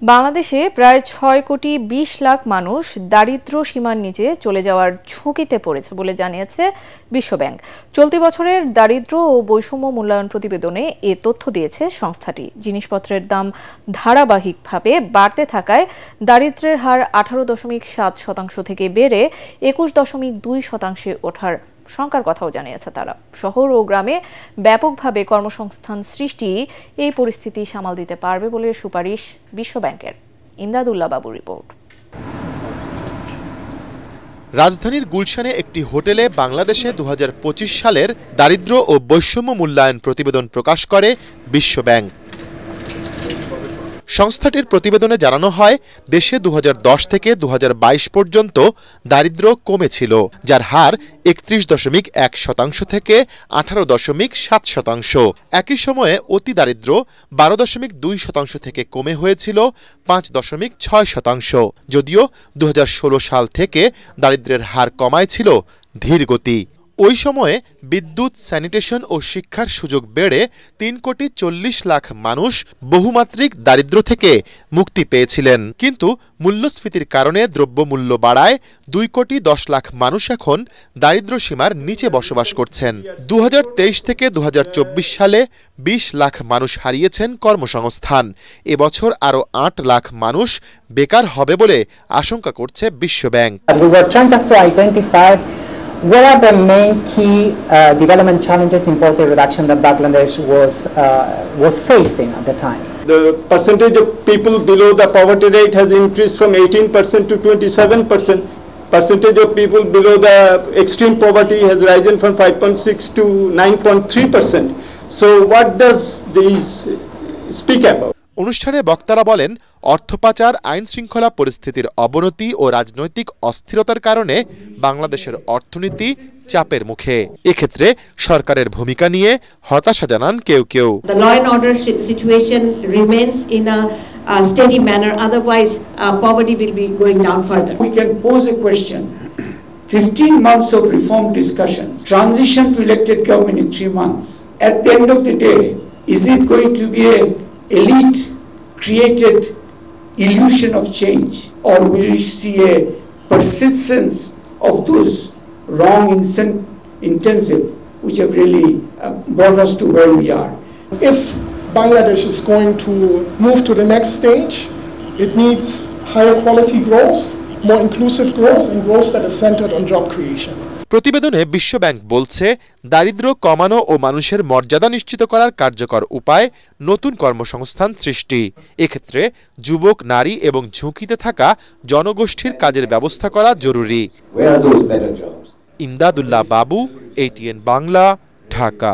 বাংলাদেশে প্রায় ৬,২০,০০,০০০ মানুষ দারিদ্র্য সীমার নিচে চলে যাওয়ার ঝুঁকিতে পড়েছে বলে জানিয়েছে বিশ্বব্যাংক। চলতি বছরের দারিদ্র্য ও বৈষম্য মূল্যায়ন প্রতিবেদনে এ তথ্য দিয়েছে সংস্থাটি। জিনিসপত্রের দাম ধারাবাহিকভাবে বাড়তে থাকায় দারিদ্র্যের হার ১৮.৭% থেকে বেড়ে ২১.২% ওঠার শঙ্কার কথাও জানিয়েছে তারা। শহর ও গ্রামে ব্যাপকভাবে কর্মসংস্থান সৃষ্টি এই পরিস্থিতি সামাল দিতে পারবে বলে সুপারিশ বিশ্বব্যাংকের। ইমদাদুল্লাহ বাবুর রিপোর্ট। রাজধানীর গুলশানে একটি হোটেলে বাংলাদেশে ২০২৫ সালের দারিদ্র্য ও বৈষম্য মূল্যায়ন প্রতিবেদন প্রকাশ করে বিশ্বব্যাংক। সংস্থাটির প্রতিবেদনে জানানো হয়, দেশে ২০১০ থেকে ২০২২ পর্যন্ত দারিদ্র্য কমেছিল, যার হার ৩১.১% থেকে ১৮.৭%। একই সময়ে অতি দারিদ্র্য ১২.২% থেকে কমে হয়েছিল ৫.৬%। যদিও ২০১৬ সাল থেকে দারিদ্র্যের হার কমায় ছিল ধীর গতি। ওই সময়ে বিদ্যুৎ, স্যানিটেশন ও শিক্ষার সুযোগ বেড়ে ৩,৪০,০০,০০০ মানুষ বহুমাত্রিক দারিদ্র্য থেকে মুক্তি পেয়েছিলেন। কিন্তু মূল্যস্ফীতির কারণে দ্রব্যমূল্য বাড়ায় ২,১০,০০,০০০ মানুষ এখন দারিদ্র্য সীমার নিচে বসবাস করছেন। ২০২৩ থেকে ২০২৪ সালে ২০ লাখ মানুষ হারিয়েছেন কর্মসংস্থান। এবছর আরও ৮ লাখ মানুষ বেকার হবে বলে আশঙ্কা করছে বিশ্বব্যাংক। What are the main key development challenges in poverty reduction that Bangladesh was facing at the time? The percentage of people below the poverty rate has increased from 18% to 27%. Percentage of people below the extreme poverty has risen from 5.6 to 9.3%. So what does these speak about? অনুষ্ঠানে বক্তারা বলেন, অর্থপাচার, আইন শৃঙ্খলা পরিস্থিতির অবনতি ও রাজনৈতিক অস্থিরতার কারণে বাংলাদেশের অর্থনীতি চাপের মুখে। এক্ষেত্রে সরকারের ভূমিকা নিয়ে হতাশা জানান কেউ কেউ। The law and order situation remains in a steady manner, otherwise poverty will be going down further. We can pose a question. 15 months of reform discussions, transition to elected government in 3 months. At the end of the day, is it going to be a elite created illusion of change, or will we see a persistence of those wrong intensive which have really brought us to where we are? If Bangladesh is going to move to the next stage, it needs higher quality growth, more inclusive growth, and growth that is centered on job creation. প্রতিবেদনে বিশ্বব্যাংক বলছে, দারিদ্র্য কমানো ও মানুষের মর্যাদা নিশ্চিত করার কার্যকর উপায় নতুন কর্মসংস্থান সৃষ্টি। এক্ষেত্রে যুবক, নারী এবং ঝুঁকিতে থাকা জনগোষ্ঠীর কাজের ব্যবস্থা করা জরুরি। Where are those better jobs? Imdadullah Babu, ATN Bangla, Dhaka.